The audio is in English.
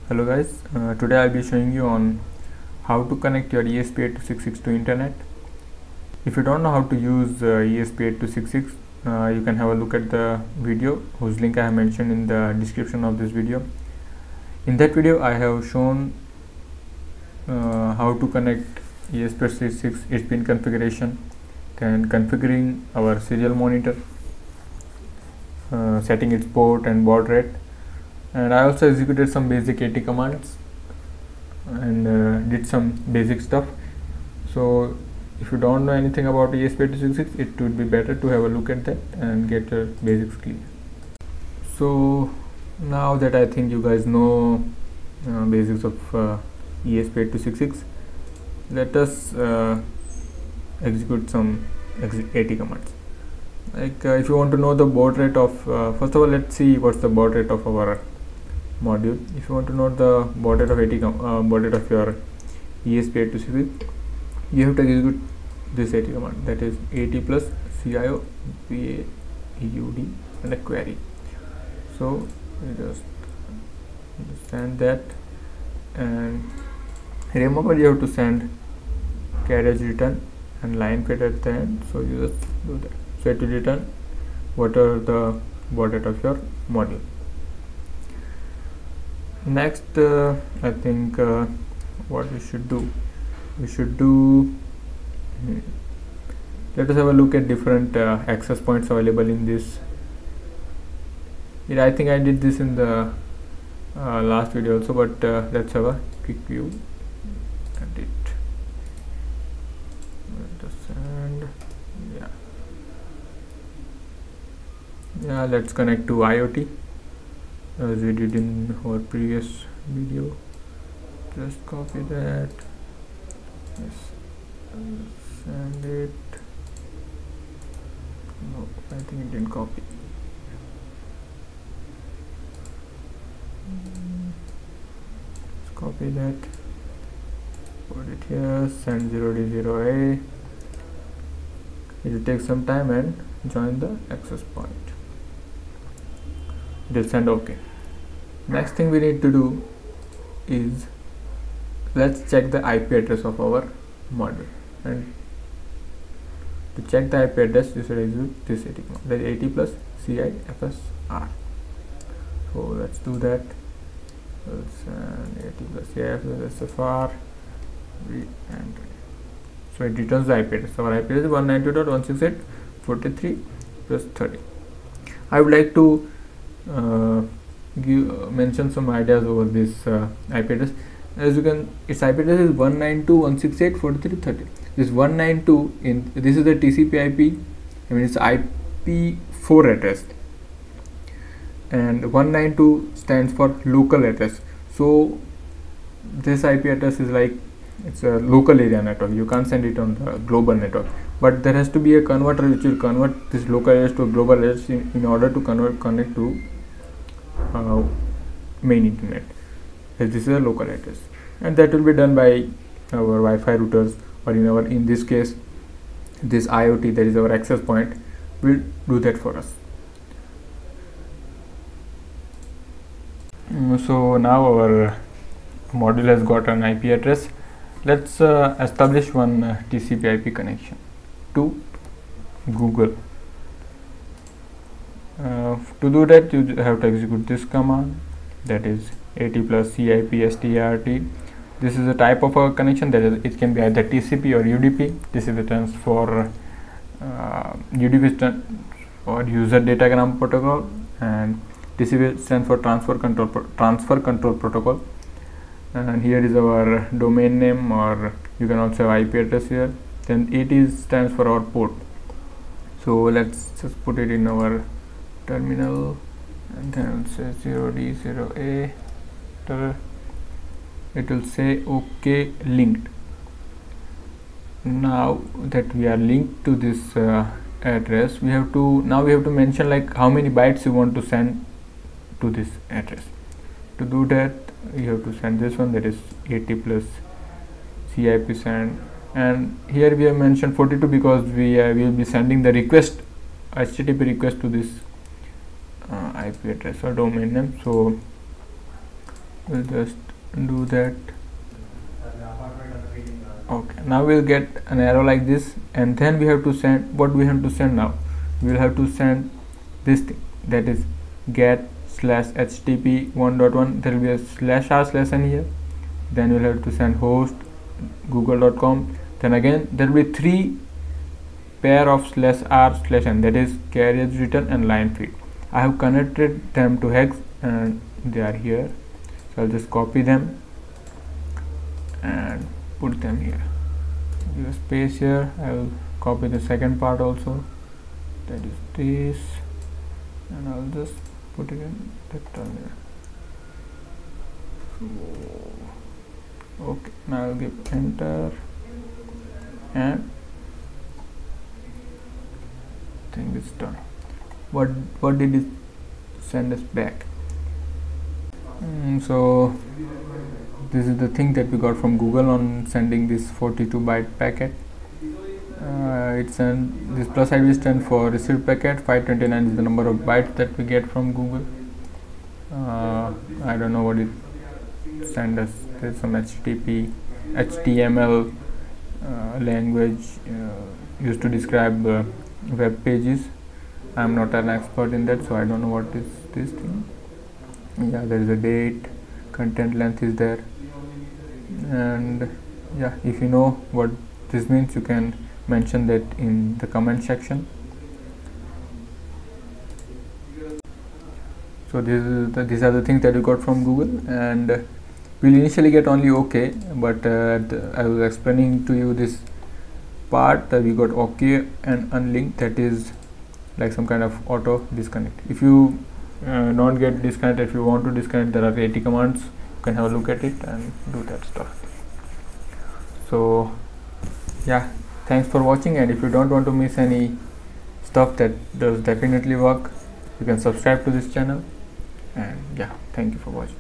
Hello guys, today I'll be showing you on how to connect your ESP8266 to internet. If you don't know how to use ESP8266, you can have a look at the video whose link I have mentioned in the description of this video. In that video I have shown how to connect ESP8266, its pin configuration, then configuring our serial monitor, setting its port and baud rate, and I also executed some basic AT commands and did some basic stuff. So if you don't know anything about ESP8266, it would be better to have a look at that and get your basics clear. So now that I think you guys know basics of ESP8266, let us execute some AT commands. Like if you want to know the baud rate of first of all, let's see what's the baud rate of our module. If you want to know the baud rate of baud rate of your ESP8266, you have to execute this AT command, that is AT plus CIO PAEUD and a query. So you just send that, and remember you have to send carriage return and line fetch at the end. So you just do that. So it will return whatever the baud rate of your module. Next, I think what we should do, let us have a look at different access points available in this. I think I did this in the last video also, but let's have a quick view at it. And yeah, let's connect to IoT as we did in our previous video. Just copy that, send it. No, I think it didn't copy. Let's copy that, put it here, send 0D0A. It will take some time and join the access point. It will send OK. Next thing we need to do is let's check the IP address of our module, and to check the IP address you should execute this AT command, that is AT plus CIFSR. So let's do that. Let's send AT plus CIFSR and so it returns the IP address. Our IP address is 192.168.43 plus 30. I would like to mention some ideas over this IP address. As you can, its IP address is 192.168.43.30. This 192 this is the TCP IP. I mean it's IP4 address, and 192 stands for local address. So this IP address is like it's a local area network. You can't send it on the global network, but there has to be a converter which will convert this local address to a global address in order to connect to main internet, as this is a local address, and that will be done by our Wi-Fi routers, or in this case this IoT, that is our access point, will do that for us. So now our module has got an IP address. Let's establish one TCP IP connection to Google. To do that, you have to execute this command, that is AT plus CIP STRT. This is a type of a connection, that is, it can be either TCP or UDP. TCP stands for UDP stands for user datagram protocol, and TCP stands for transfer control protocol. And here is our domain name, or you can also have IP address here. Then AT stands for our port. So let's just put it in our terminal, and then it will say 0D0A. It will say OK linked. Now that we are linked to this address, we have to mention like how many bytes you want to send to this address. To do that, you have to send this one, that is AT plus CIP send, and here we have mentioned 42 because we will be sending the request, HTTP request to this IP address or domain name. So we'll just do that. Okay, now we'll get an arrow like this, and then we have to send what we have to send now. We will have to send this thing, that is get /http 1.1. there will be a /r/n here. Then we'll have to send host google.com. then again there will be 3 pair of /r/n, that is carriage return and line feed. I have connected them to hex and they are here, so I'll just copy them and put them here. Give a space here. I will copy the second part also, that is this, and I'll just put it in the terminal. Okay, now I'll give enter, and I think it's done. What did it send us back? So this is the thing that we got from Google on sending this 42 byte packet. This plus ID stands for received packet. 529 is the number of bytes that we get from Google. I don't know what it sent us. There's some HTML language used to describe web pages. I'm not an expert in that, so I don't know what is this thing. Yeah, there is a date, content length is there, and yeah, if you know what this means, you can mention that in the comment section. So these are the things that we got from Google, and we'll initially get only OK, but I was explaining to you this part that we got OK and unlinked, that is like some kind of auto disconnect. If you don't get disconnected, if you want to disconnect, there are 80 commands. You can have a look at it and do that stuff. So yeah, thanks for watching, and if you don't want to miss any stuff that does definitely work, you can subscribe to this channel, and yeah, thank you for watching.